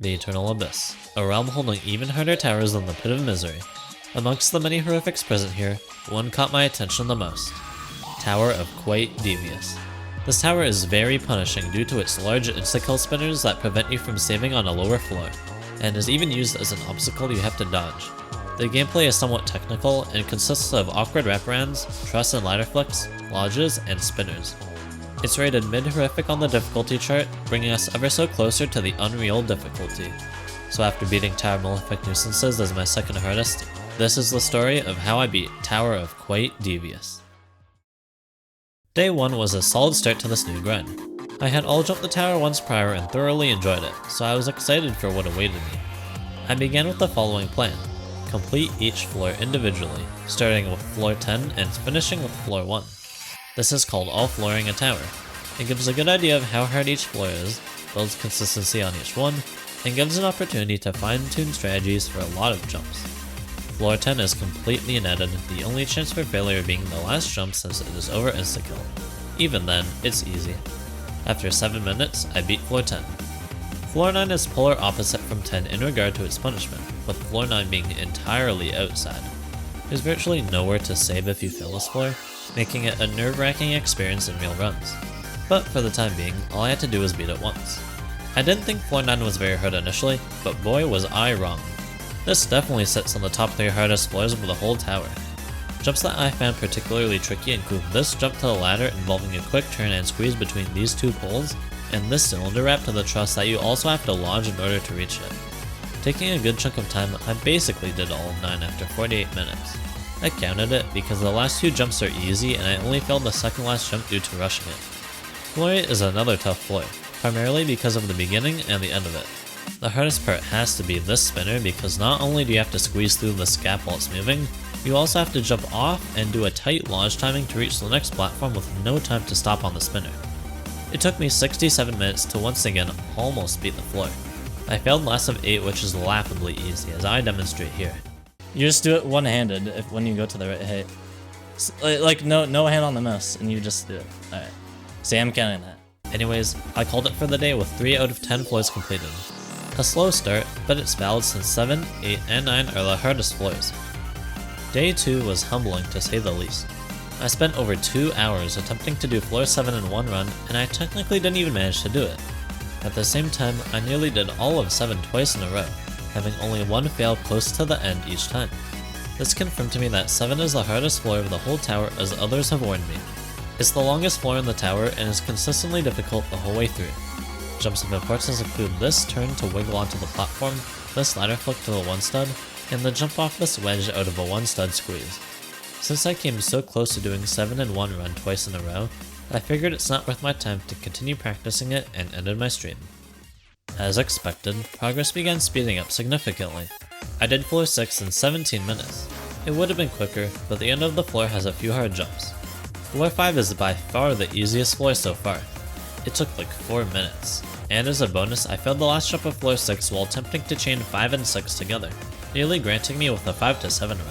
The Eternal Abyss, a realm holding even harder towers than the Pit of Misery. Amongst the many horrifics present here, one caught my attention the most. Tower of Quite Devious. This tower is very punishing due to its large insta-kill spinners that prevent you from saving on a lower floor, and is even used as an obstacle you have to dodge. The gameplay is somewhat technical and consists of awkward wraparounds, truss and ladder flicks, lodges, and spinners. It's rated mid-horrific on the difficulty chart, bringing us ever so closer to the unreal difficulty. So after beating Tower of Malefic Nuisances as my second hardest, this is the story of how I beat Tower of Quite Devious. Day 1 was a solid start to this new grind. I had all jumped the tower once prior and thoroughly enjoyed it, so I was excited for what awaited me. I began with the following plan. Complete each floor individually, starting with floor 10 and finishing with floor 1. This is called all flooring a tower. It gives a good idea of how hard each floor is, builds consistency on each one, and gives an opportunity to fine-tune strategies for a lot of jumps. Floor 10 is completely netted, the only chance for failure being the last jump since it is over insta-kill. Even then, it's easy. After 7 minutes, I beat floor 10. Floor 9 is polar opposite from 10 in regard to its punishment, with floor 9 being entirely outside. There's virtually nowhere to save if you fail this floor, making it a nerve-wracking experience in real runs. But for the time being, all I had to do was beat it once. I didn't think floor 9 was very hard initially, but boy was I wrong. This definitely sits on the top 3 hardest floors of the whole tower. Jumps that I found particularly tricky include this jump to the ladder involving a quick turn and squeeze between these two poles, and this cylinder wrap to the truss that you also have to lodge in order to reach it. Taking a good chunk of time, I basically did all of 9 after 48 minutes. I counted it because the last 2 jumps are easy and I only failed the second last jump due to rushing it. Floor 8 is another tough floor, primarily because of the beginning and the end of it. The hardest part has to be this spinner because not only do you have to squeeze through this gap while it's moving, you also have to jump off and do a tight lodge timing to reach the next platform with no time to stop on the spinner. It took me 67 minutes to once again almost beat the floor. I failed last of 8, which is laughably easy, as I demonstrate here. You just do it one-handed when you go to the right height. Like no hand on the mouse, and you just do it. Alright. See, I'm counting that. Anyways, I called it for the day with 3 out of 10 floors completed. A slow start, but it's valid since 7, 8, and 9 are the hardest floors. Day 2 was humbling to say the least. I spent over 2 hours attempting to do floor 7 in one run, and I technically didn't even manage to do it. At the same time, I nearly did all of 7 twice in a row, having only one fail close to the end each time. This confirmed to me that 7 is the hardest floor of the whole tower, as others have warned me. It's the longest floor in the tower and is consistently difficult the whole way through. Jumps of importance include this turn to wiggle onto the platform, this ladder flick to the 1 stud, and the jump off this wedge out of a 1 stud squeeze. Since I came so close to doing 7 in one run twice in a row, I figured it's not worth my time to continue practicing it and ended my stream. As expected, progress began speeding up significantly. I did floor 6 in 17 minutes. It would have been quicker, but the end of the floor has a few hard jumps. Floor 5 is by far the easiest floor so far. It took like 4 minutes, and as a bonus I failed the last jump of floor 6 while attempting to chain 5 and 6 together, nearly granting me with a 5 to 7 run.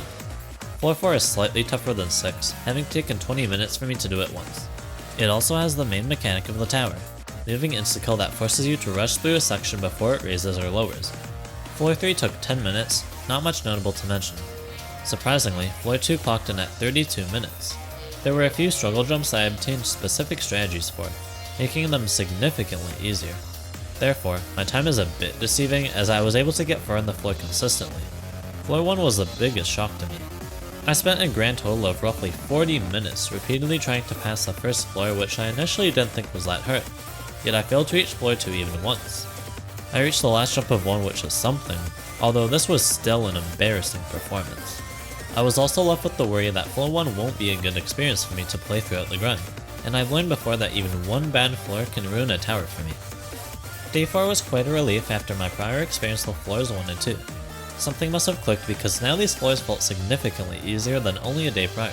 Floor 4 is slightly tougher than 6, having taken 20 minutes for me to do it once. It also has the main mechanic of the tower, moving insta-kill that forces you to rush through a section before it raises or lowers. Floor 3 took 10 minutes, not much notable to mention. Surprisingly, floor 2 clocked in at 32 minutes. There were a few struggle jumps I obtained specific strategies for, making them significantly easier. Therefore, my time is a bit deceiving as I was able to get far on the floor consistently. Floor 1 was the biggest shock to me. I spent a grand total of roughly 40 minutes repeatedly trying to pass the first floor, which I initially didn't think was that hard, yet I failed to reach floor 2 even once. I reached the last jump of 1, which is something, although this was still an embarrassing performance. I was also left with the worry that floor 1 won't be a good experience for me to play throughout the grind, and I've learned before that even one bad floor can ruin a tower for me. Day 4 was quite a relief after my prior experience with floors 1 and 2. Something must have clicked because now these floors felt significantly easier than only a day prior.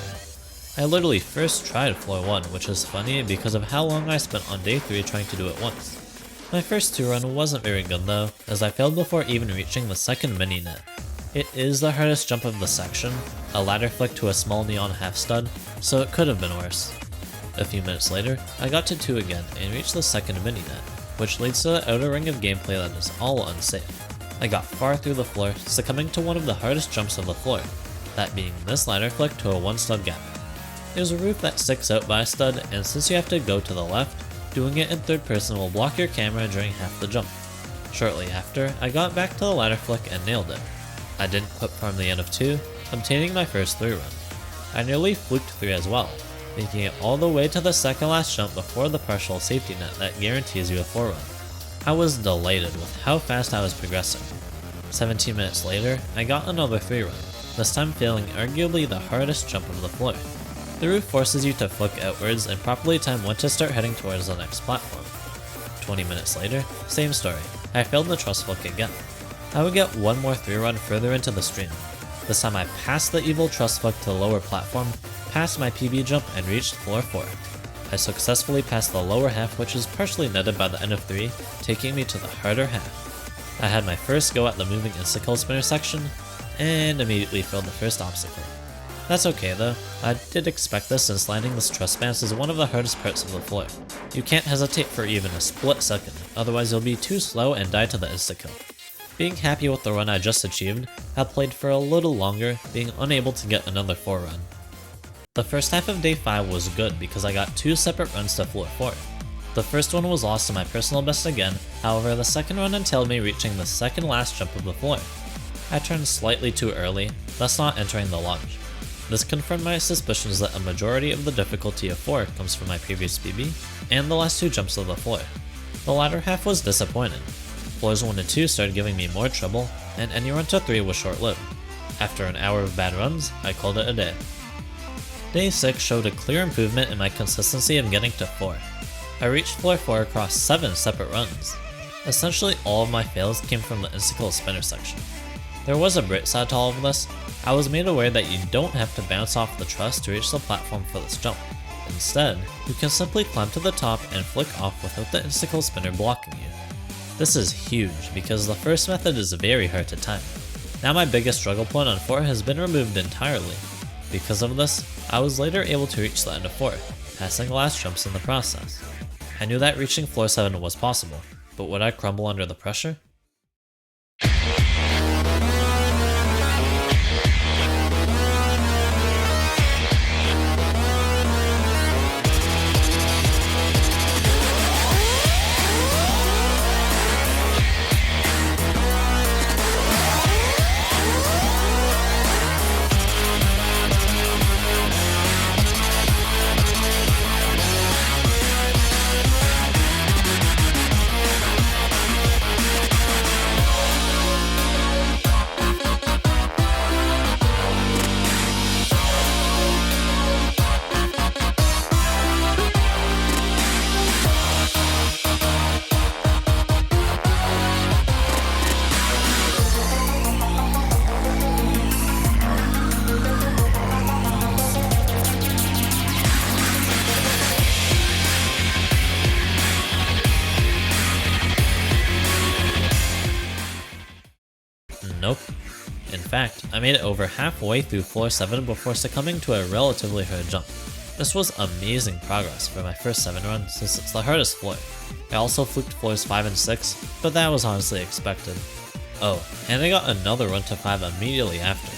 I literally first tried floor 1, which is funny because of how long I spent on day 3 trying to do it once. My first 2 run wasn't very good though, as I failed before even reaching the second mini net. It is the hardest jump of the section, a ladder flick to a small neon half stud, so it could have been worse. A few minutes later, I got to 2 again and reached the second mini net. which leads to the outer ring of gameplay that is all unsafe. I got far through the floor, succumbing to one of the hardest jumps of the floor, that being this ladder flick to a 1-stud gap. There's a roof that sticks out by a stud, and since you have to go to the left, doing it in third person will block your camera during half the jump. Shortly after, I got back to the ladder flick and nailed it. I didn't quit from the end of 2, obtaining my first 3 run. I nearly fluked 3 as well, making it all the way to the second last jump before the partial safety net that guarantees you a 4 run. I was delighted with how fast I was progressing. 17 minutes later, I got another 3 run, this time failing arguably the hardest jump of the floor. The roof forces you to flick outwards and properly time when to start heading towards the next platform. 20 minutes later, same story, I failed the truss flick again. I would get one more 3 run further into the stream. This time I passed the evil truss flick to the lower platform, passed my PB jump and reached floor 4. I successfully passed the lower half, which is partially netted by the end of 3, taking me to the harder half. I had my first go at the moving insta-kill spinner section, and immediately failed the first obstacle. That's okay though, I did expect this since landing this truss bounce is one of the hardest parts of the floor. You can't hesitate for even a split second, otherwise you'll be too slow and die to the insta-kill. Being happy with the run I just achieved, I played for a little longer, being unable to get another 4 run. The first half of day 5 was good because I got 2 separate runs to floor 4. The first one was lost to my personal best again, however the second run entailed me reaching the second last jump of the floor. I turned slightly too early, thus not entering the launch. This confirmed my suspicions that a majority of the difficulty of 4 comes from my previous PB, and the last 2 jumps of the floor. The latter half was disappointing. Floors 1 and 2 started giving me more trouble, and any run to 3 was short-lived. After an hour of bad runs, I called it a day. Day 6 showed a clear improvement in my consistency of getting to 4. I reached floor 4 across 7 separate runs. Essentially all of my fails came from the insta-kill spinner section. There was a bright side to all of this. I was made aware that you don't have to bounce off the truss to reach the platform for this jump. Instead, you can simply climb to the top and flick off without the insta-kill spinner blocking you. This is huge because the first method is very hard to time. Now my biggest struggle point on 4 has been removed entirely. Because of this, I was later able to reach the end of 4, passing the last jumps in the process. I knew that reaching floor 7 was possible, but would I crumble under the pressure? Nope. In fact, I made it over halfway through floor 7 before succumbing to a relatively hard jump. This was amazing progress for my first 7 run since it's the hardest floor. I also fluked floors 5 and 6, but that was honestly expected. Oh, and I got another run to 5 immediately after.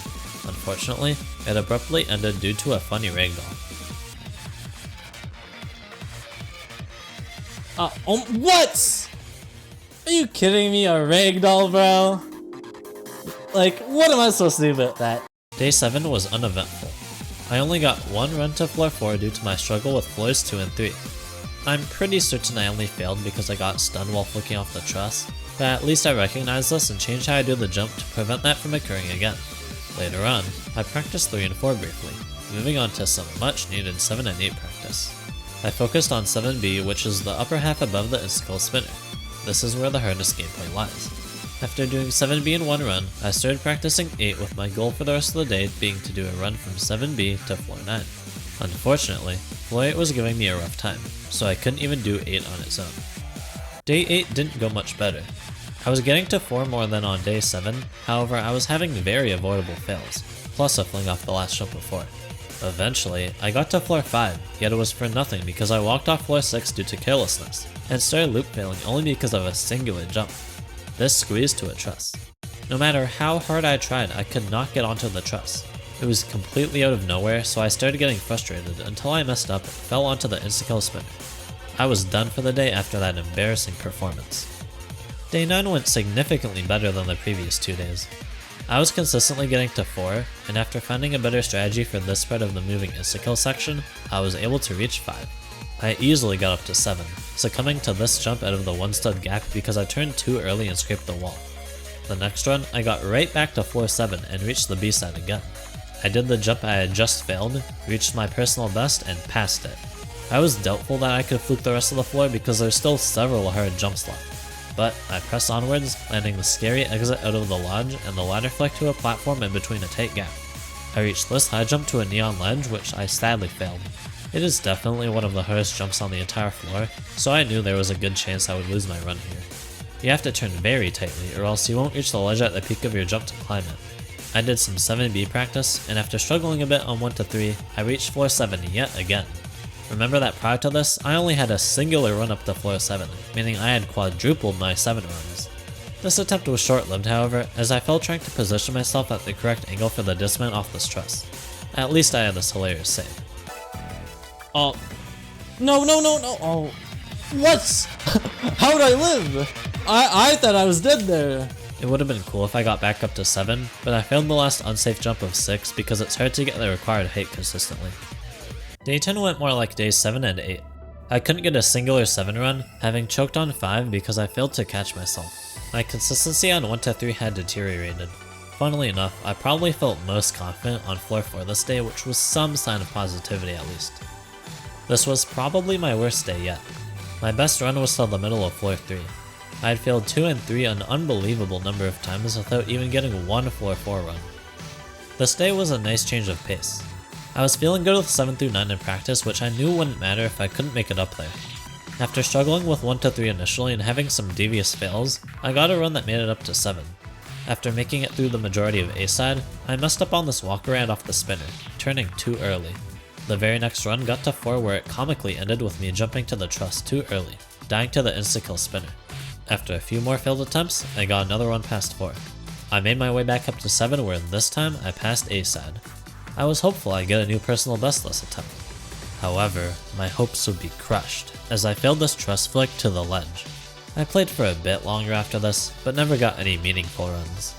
Unfortunately, it abruptly ended due to a funny ragdoll. What? Are you kidding me? A ragdoll, bro? Like, what am I supposed to do about that? Day 7 was uneventful. I only got 1 run to floor 4 due to my struggle with floors 2 and 3. I'm pretty certain I only failed because I got stunned while flicking off the truss, but at least I recognized this and changed how I do the jump to prevent that from occurring again. Later on, I practiced 3 and 4 briefly, moving on to some much needed 7 and 8 practice. I focused on 7B, which is the upper half above the insta-kill spinner. This is where the hardest gameplay lies. After doing 7B in 1 run, I started practicing 8 with my goal for the rest of the day being to do a run from 7B to floor 9. Unfortunately, floor 8 was giving me a rough time, so I couldn't even do 8 on its own. Day 8 didn't go much better. I was getting to 4 more than on day 7, however I was having very avoidable fails, plus a fling off the last jump before. Eventually, I got to floor 5, yet it was for nothing because I walked off floor 6 due to carelessness. and started loop failing only because of a singular jump. This squeezed to a truss. No matter how hard I tried, I could not get onto the truss. It was completely out of nowhere, so I started getting frustrated until I messed up and fell onto the insta-kill spinner. I was done for the day after that embarrassing performance. Day 9 went significantly better than the previous 2 days. I was consistently getting to 4, and after finding a better strategy for this part of the moving insta-kill section, I was able to reach 5. I easily got up to 7, succumbing to this jump out of the 1 stud gap because I turned too early and scraped the wall. The next run, I got right back to floor 7 and reached the B side again. I did the jump I had just failed, reached my personal best, and passed it. I was doubtful that I could fluke the rest of the floor because there's still several hard jumps left. But I pressed onwards, landing the scary exit out of the lodge and the ladder flick to a platform in between a tight gap. I reached this high jump to a neon ledge, which I sadly failed. It is definitely one of the hardest jumps on the entire floor, so I knew there was a good chance I would lose my run here. You have to turn very tightly or else you won't reach the ledge at the peak of your jump to climb it. I did some 7B practice, and after struggling a bit on 1 to 3, I reached floor 7 yet again. Remember that prior to this, I only had a singular run up to floor 7, meaning I had quadrupled my 7 runs. This attempt was short-lived, however, as I fell trying to position myself at the correct angle for the dismount off this truss. At least I had this hilarious save. Oh. No. Oh. What? How would I live? I thought I was dead there. It would have been cool if I got back up to 7, but I failed the last unsafe jump of 6 because it's hard to get the required height consistently. Day 10 went more like days 7 and 8. I couldn't get a singular 7 run, having choked on 5 because I failed to catch myself. My consistency on 1 to 3 had deteriorated. Funnily enough, I probably felt most confident on floor 4 this day, which was some sign of positivity at least. This was probably my worst day yet. My best run was till the middle of floor 3. I had failed 2 and 3 an unbelievable number of times without even getting one floor 4 run. This day was a nice change of pace. I was feeling good with 7 through 9 in practice, which I knew wouldn't matter if I couldn't make it up there. After struggling with 1 to 3 initially and having some devious fails, I got a run that made it up to 7. After making it through the majority of A side, I messed up on this walk around off the spinner, turning too early. The very next run got to 4 where it comically ended with me jumping to the truss too early, dying to the insta-kill spinner. After a few more failed attempts, I got another run past 4. I made my way back up to 7 where this time I passed A side. I was hopeful I'd get a new personal best this attempt. However, my hopes would be crushed as I failed this truss flick to the ledge. I played for a bit longer after this, but never got any meaningful runs.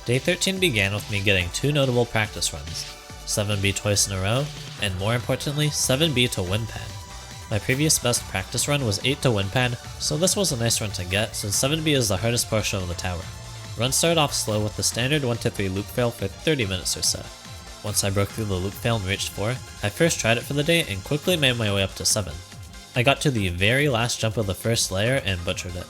Day 13 began with me getting 2 notable practice runs, 7B twice in a row, and more importantly, 7B to win pad. My previous best practice run was 8 to win pad, so this was a nice run to get since 7B is the hardest portion of the tower. Runs started off slow with the standard 1 to 3 loop fail for 30 minutes or so. Once I broke through the loop fail and reached 4, I first tried it for the day and quickly made my way up to 7. I got to the very last jump of the first layer and butchered it.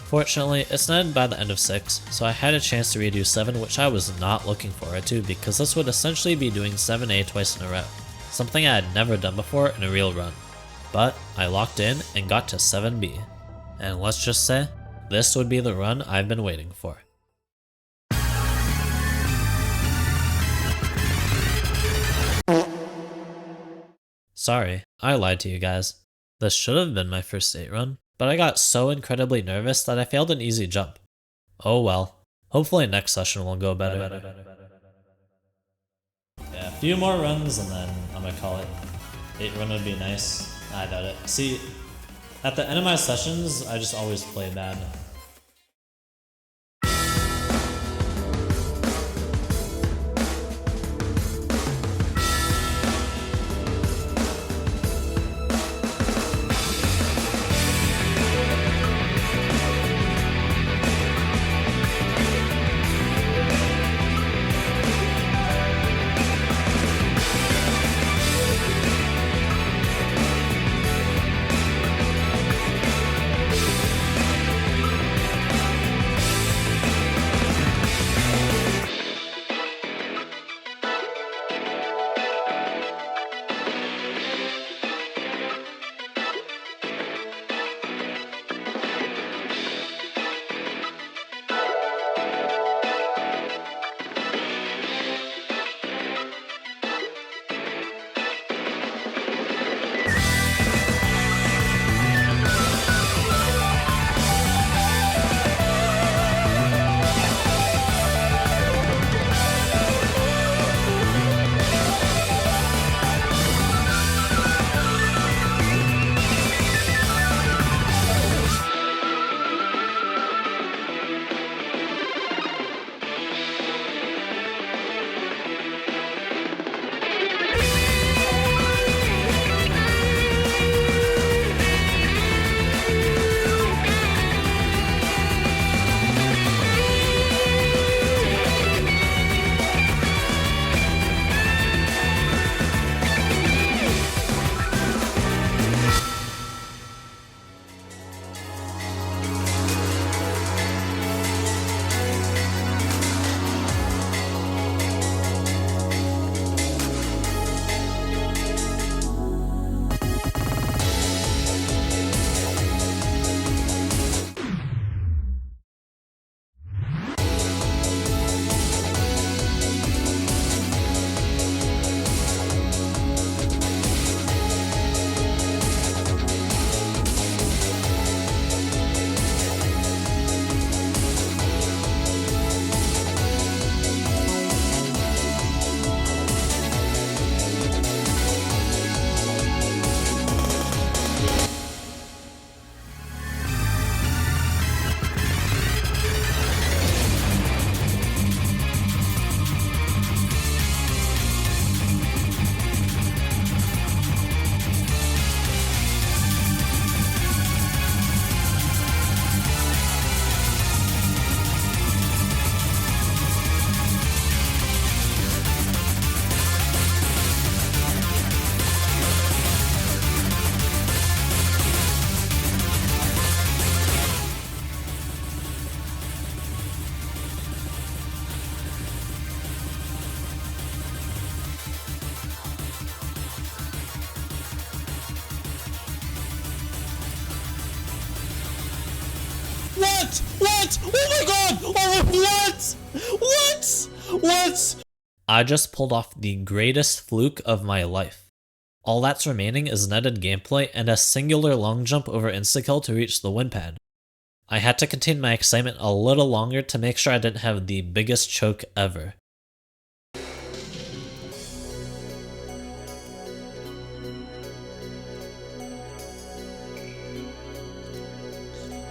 Fortunately, it snowed by the end of 6, so I had a chance to redo 7, which I was not looking forward to because this would essentially be doing 7A twice in a row, something I had never done before in a real run. But I locked in and got to 7B. And let's just say, this would be the run I've been waiting for. Sorry, I lied to you guys. This should have been my first 8 run, but I got so incredibly nervous that I failed an easy jump. Oh well, hopefully next session will go better. Yeah, a few more runs and then I'm gonna call it. 8 run would be nice. I doubt it. See, at the end of my sessions, I just always play bad. What? I just pulled off the greatest fluke of my life. All that's remaining is netted gameplay and a singular long jump over insta-kill to reach the win pad. I had to contain my excitement a little longer to make sure I didn't have the biggest choke ever.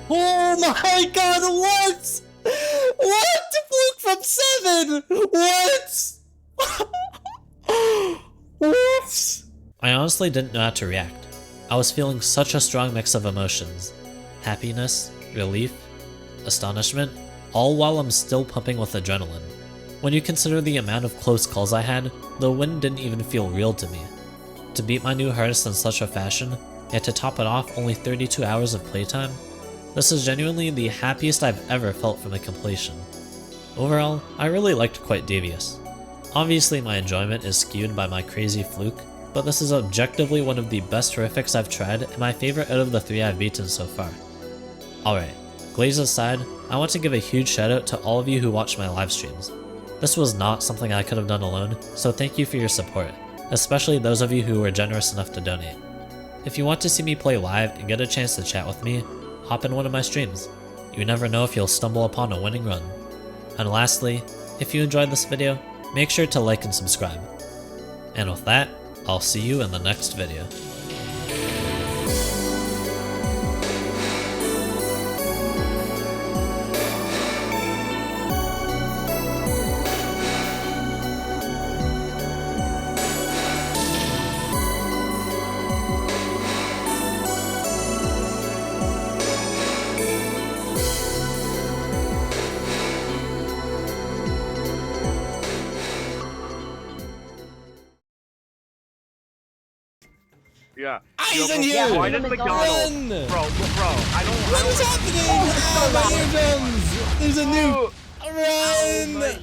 Oh my god, what? What? Fluke from 7! What? What? I honestly didn't know how to react. I was feeling such a strong mix of emotions. Happiness, relief, astonishment, all while I'm still pumping with adrenaline. When you consider the amount of close calls I had, the win didn't even feel real to me. To beat my new hardest in such a fashion, yet to top it off only 32 hours of playtime, this is genuinely the happiest I've ever felt from a completion. Overall, I really liked quite Devious. Obviously my enjoyment is skewed by my crazy fluke, but this is objectively one of the best horrifics I've tried and my favorite out of the 3 I've beaten so far. Alright, glaze aside, I want to give a huge shout out to all of you who watch my live streams. This was not something I could have done alone, so thank you for your support, especially those of you who were generous enough to donate. If you want to see me play live and get a chance to chat with me, hop in one of my streams. You never know if you'll stumble upon a winning run. And lastly, if you enjoyed this video, make sure to like and subscribe. And with that, I'll see you in the next video. Yeah. Eyes on Yo, you! why did McDonald's? Run! Bro, I don't. What is happening? Oh, my eardrums! There's a nuke! Run!